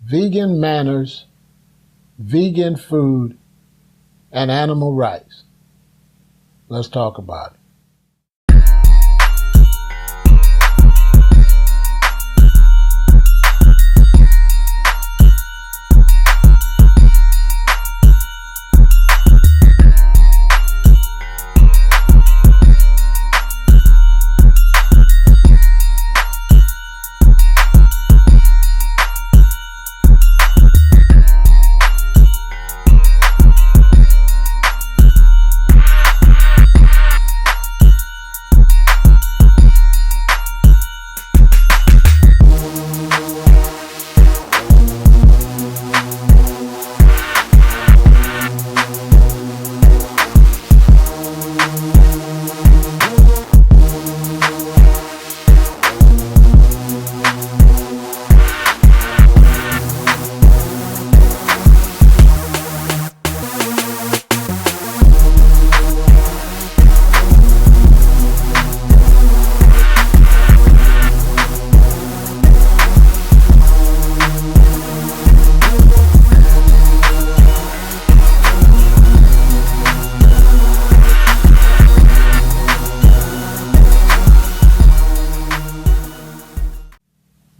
vegan manners, vegan food, and animal rights. Let's talk about it.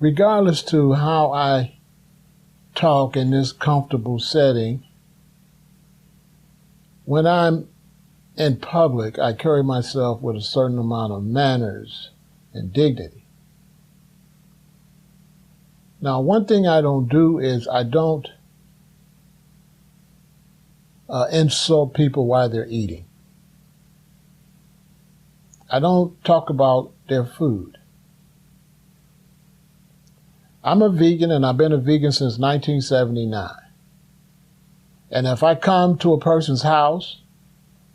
Regardless to how I talk in this comfortable setting, when I'm in public, I carry myself with a certain amount of manners and dignity. Now, one thing I don't do is I don't insult people while they're eating. I don't talk about their food. I'm a vegan, and I've been a vegan since 1979. And if I come to a person's house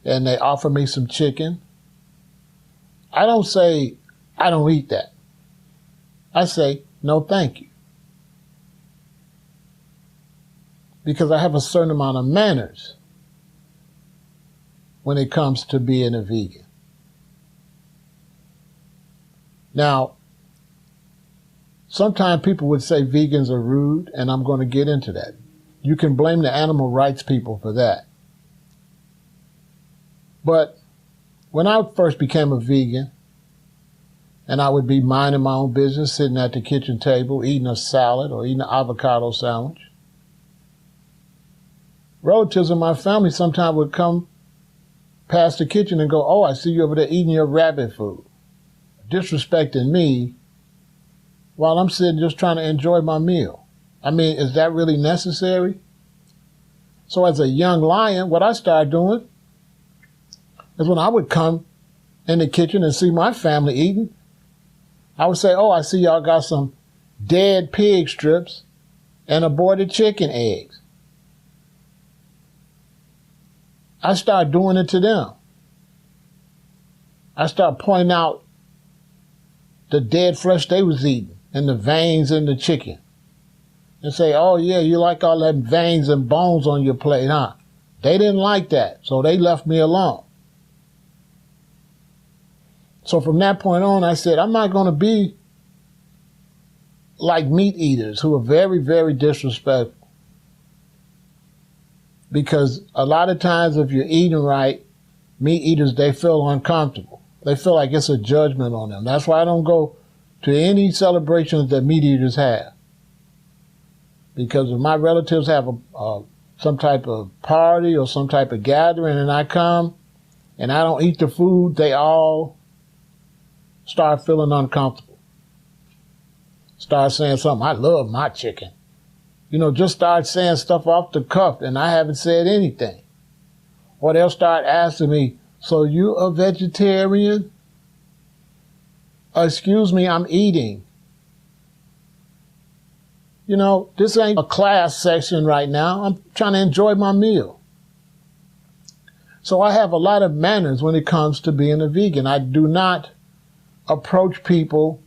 and they offer me some chicken, I don't say, I don't eat that. I say, no, thank you. Because I have a certain amount of manners when it comes to being a vegan. Now, sometimes people would say vegans are rude, and I'm going to get into that. You can blame the animal rights people for that. But when I first became a vegan, and I would be minding my own business, sitting at the kitchen table, eating a salad or eating an avocado sandwich, relatives in my family sometimes would come past the kitchen and go, oh, I see you over there eating your rabbit food, disrespecting me while I'm sitting just trying to enjoy my meal. I mean, is that really necessary? So as a young lion, what I started doing is when I would come in the kitchen and see my family eating, I would say, oh, I see y'all got some dead pig strips and aborted chicken eggs. I started doing it to them. I started pointing out the dead flesh they was eating and the veins in the chicken. And say, oh yeah, you like all that veins and bones on your plate, huh? They didn't like that, so they left me alone. So from that point on, I said, I'm not going to be like meat eaters who are very, very disrespectful. Because a lot of times if you're eating right, meat eaters, they feel uncomfortable. They feel like it's a judgment on them. That's why I don't go to any celebrations that meat eaters have. Because if my relatives have some type of party or some type of gathering and I come and I don't eat the food, they all start feeling uncomfortable. Start saying something, I love my chicken. You know, just start saying stuff off the cuff and I haven't said anything. Or they'll start asking me, so you a vegetarian? Excuse me, I'm eating. You know, this ain't a class section right now. I'm trying to enjoy my meal. So I have a lot of manners when it comes to being a vegan. I do not approach people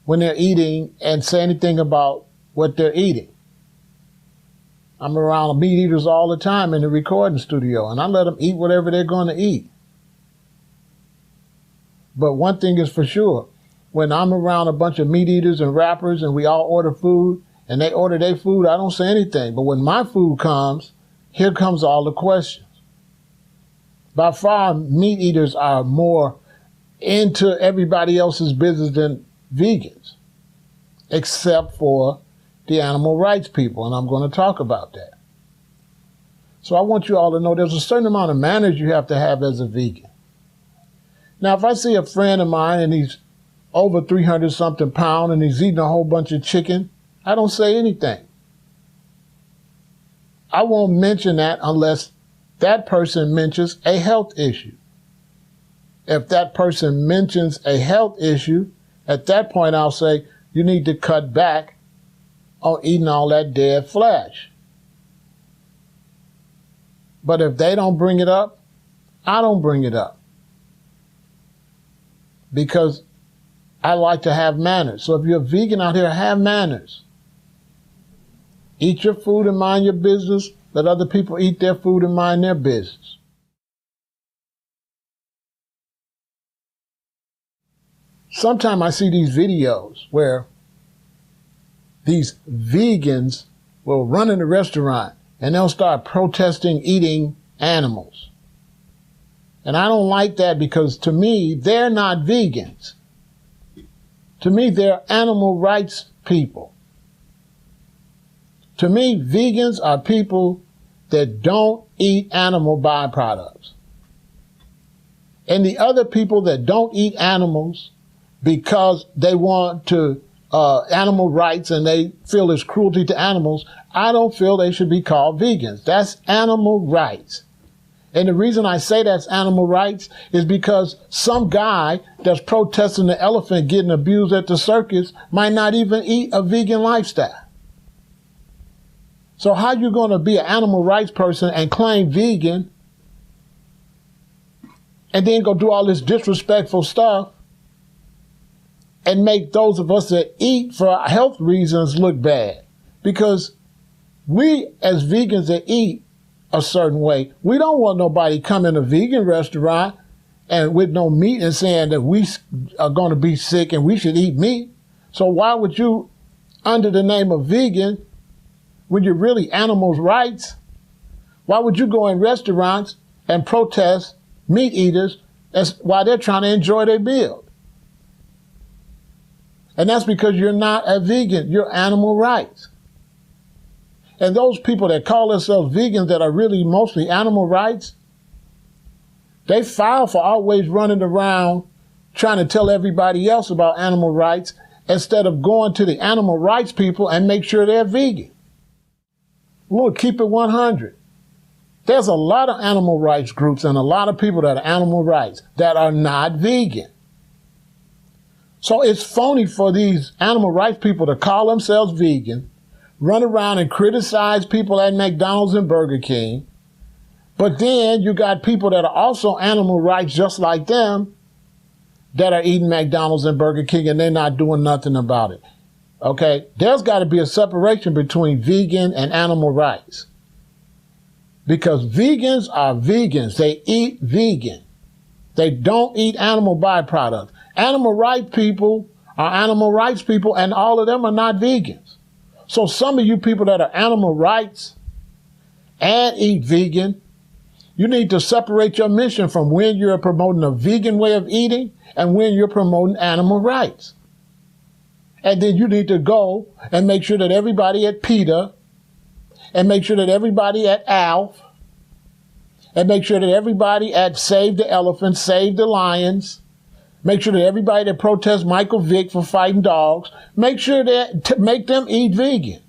when they're eating and say anything about what they're eating. I'm around meat eaters all the time in the recording studio, and I let them eat whatever they're going to eat. But one thing is for sure, when I'm around a bunch of meat eaters and rappers and we all order food and they order their food, I don't say anything. But when my food comes, here comes all the questions. By far, meat eaters are more into everybody else's business than vegans, except for the animal rights people, and I'm going to talk about that. So I want you all to know there's a certain amount of manners you have to have as a vegan. Now, if I see a friend of mine and he's over 300-something pounds and he's eating a whole bunch of chicken, I don't say anything. I won't mention that unless that person mentions a health issue. If that person mentions a health issue, at that point I'll say, you need to cut back on eating all that dead flesh. But if they don't bring it up, I don't bring it up. Because I like to have manners. So if you're a vegan out here, have manners. Eat your food and mind your business. Let other people eat their food and mind their business. Sometimes I see these videos where these vegans will run in a restaurant and they'll start protesting eating animals. And I don't like that because to me, they're not vegans. To me, they're animal rights people. To me, vegans are people that don't eat animal byproducts. And the other people that don't eat animals because they want to animal rights and they feel it's cruelty to animals, I don't feel they should be called vegans. That's animal rights. And the reason I say that's animal rights is because some guy that's protesting the elephant getting abused at the circus might not even eat a vegan lifestyle. So how you going to be an animal rights person and claim vegan and then go do all this disrespectful stuff and make those of us that eat for health reasons look bad? Because we as vegans that eat a certain way, we don't want nobody come in a vegan restaurant and with no meat and saying that we are going to be sick and we should eat meat. So why would you, under the name of vegan, when you're really animals' rights, why would you go in restaurants and protest meat eaters while they're trying to enjoy their meal? And that's because you're not a vegan, you're animal rights. And those people that call themselves vegans that are really mostly animal rights, they file for always running around trying to tell everybody else about animal rights instead of going to the animal rights people and make sure they're vegan. We'll keep it 100. There's a lot of animal rights groups and a lot of people that are animal rights that are not vegan. So it's phony for these animal rights people to call themselves vegan, run around and criticize people at McDonald's and Burger King. But then you got people that are also animal rights just like them that are eating McDonald's and Burger King and they're not doing nothing about it. Okay? There's got to be a separation between vegan and animal rights. Because vegans are vegans. They eat vegan. They don't eat animal byproducts. Animal rights people are animal rights people and all of them are not vegans. So some of you people that are animal rights and eat vegan, you need to separate your mission from when you're promoting a vegan way of eating and when you're promoting animal rights. And then you need to go and make sure that everybody at PETA and make sure that everybody at ALF and make sure that everybody at Save the Elephants, Save the Lions, make sure that everybody that protests Michael Vick for fighting dogs, make sure that make them eat vegan.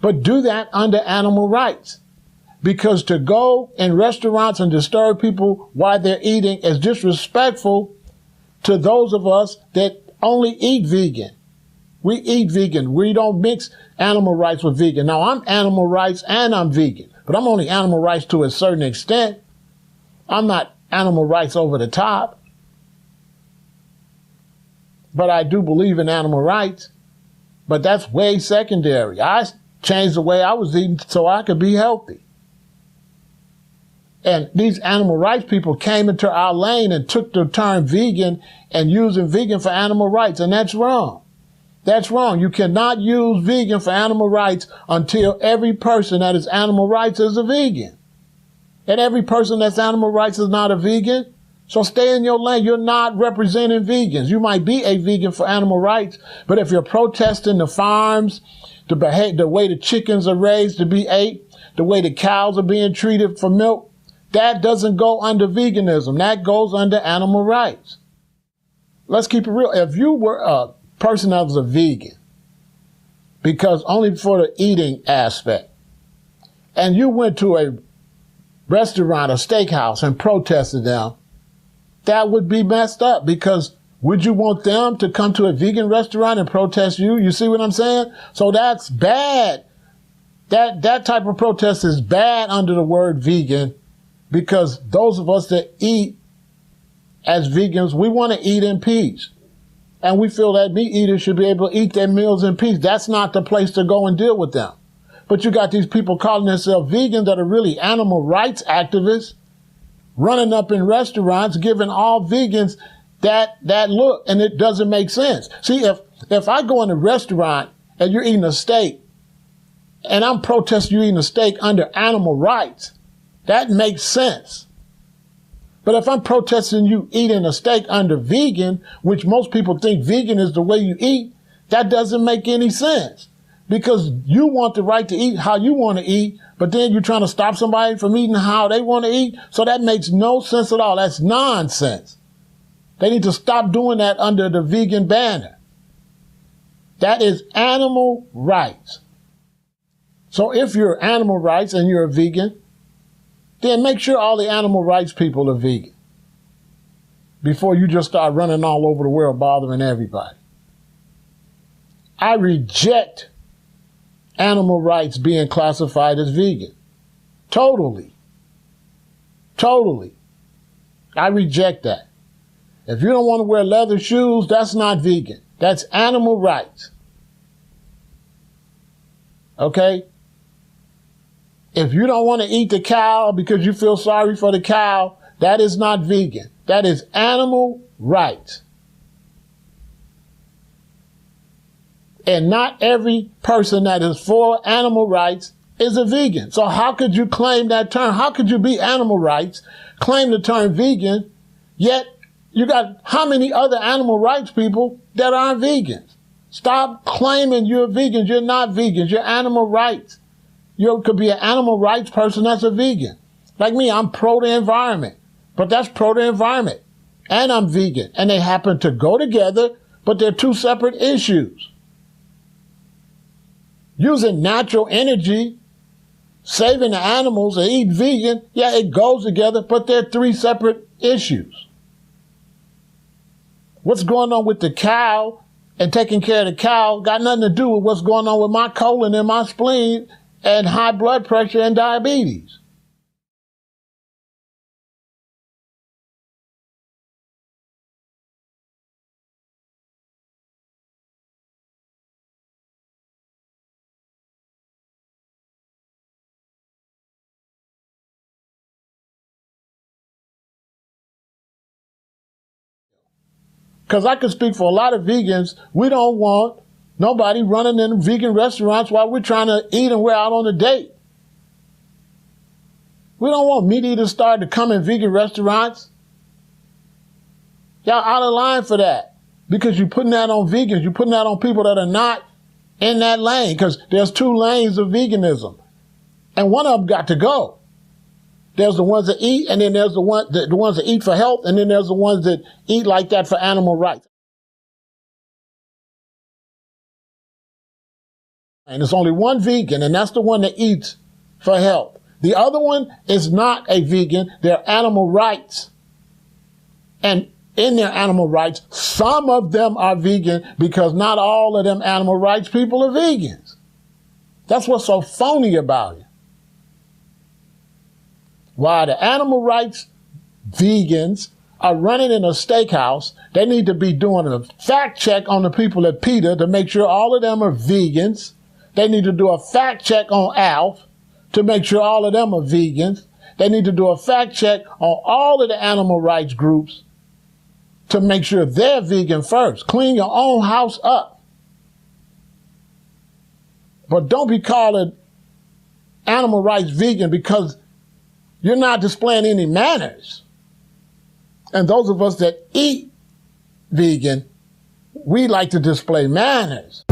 But do that under animal rights. Because to go in restaurants and disturb people while they're eating is disrespectful to those of us that only eat vegan. We eat vegan. We don't mix animal rights with vegan. Now, I'm animal rights and I'm vegan, but I'm only animal rights to a certain extent. I'm not animal rights over the top. But I do believe in animal rights. But that's way secondary. I changed the way I was eating so I could be healthy. And these animal rights people came into our lane and took the term vegan and using vegan for animal rights, and that's wrong. That's wrong. You cannot use vegan for animal rights until every person that is animal rights is a vegan. And every person that's animal rights is not a vegan. So stay in your lane. You're not representing vegans. You might be a vegan for animal rights, but if you're protesting the farms, the way the chickens are raised to be ate, the way the cows are being treated for milk, that doesn't go under veganism. That goes under animal rights. Let's keep it real. If you were a person that was a vegan, because only for the eating aspect, and you went to a restaurant, a steakhouse, and protested them, that would be messed up, because would you want them to come to a vegan restaurant and protest you? You see what I'm saying? So that's bad. That type of protest is bad under the word vegan, because those of us that eat as vegans, we want to eat in peace. And we feel that meat eaters should be able to eat their meals in peace. That's not the place to go and deal with them. But you got these people calling themselves vegans that are really animal rights activists, running up in restaurants, giving all vegans that look, and it doesn't make sense. See, if I go in a restaurant and you're eating a steak, and I'm protesting you eating a steak under animal rights, that makes sense. But if I'm protesting you eating a steak under vegan, which most people think vegan is the way you eat, that doesn't make any sense. Because you want the right to eat how you want to eat, but then you're trying to stop somebody from eating how they want to eat. So that makes no sense at all. That's nonsense. They need to stop doing that under the vegan banner. That is animal rights. So if you're animal rights and you're a vegan, then make sure all the animal rights people are vegan before you just start running all over the world bothering everybody. I reject animal rights being classified as vegan. Totally. Totally. I reject that. If you don't want to wear leather shoes, that's not vegan. That's animal rights. Okay? If you don't want to eat the cow because you feel sorry for the cow, that is not vegan. That is animal rights. And not every person that is for animal rights is a vegan. So how could you claim that term? How could you be animal rights, claim the term vegan, yet you got how many other animal rights people that aren't vegans? Stop claiming you're vegans. You're not vegans. You're animal rights. You could be an animal rights person that's a vegan. Like me, I'm pro the environment, but that's pro the environment. And I'm vegan. And they happen to go together, but they're two separate issues. Using natural energy, saving the animals, and eat vegan, yeah, it goes together, but they're three separate issues. What's going on with the cow and taking care of the cow got nothing to do with what's going on with my colon and my spleen and high blood pressure and diabetes. Because I can speak for a lot of vegans. We don't want nobody running in vegan restaurants while we're trying to eat and we're out on a date. We don't want meat eaters start to come in vegan restaurants. Y'all out of line for that. Because you're putting that on vegans. You're putting that on people that are not in that lane. Because there's two lanes of veganism. And one of them got to go. There's the ones that eat, and then there's the ones that eat for health, and then there's the ones that eat like that for animal rights. And there's only one vegan, and that's the one that eats for health. The other one is not a vegan. They're animal rights. And in their animal rights, some of them are vegan because not all of them animal rights people are vegans. That's what's so phony about it. While the animal rights vegans are running in a steakhouse, they need to be doing a fact check on the people at PETA to make sure all of them are vegans. They need to do a fact check on ALF to make sure all of them are vegans. They need to do a fact check on all of the animal rights groups to make sure they're vegan first. Clean your own house up. But don't be calling animal rights vegan because you're not displaying any manners. And those of us that eat vegan, we like to display manners.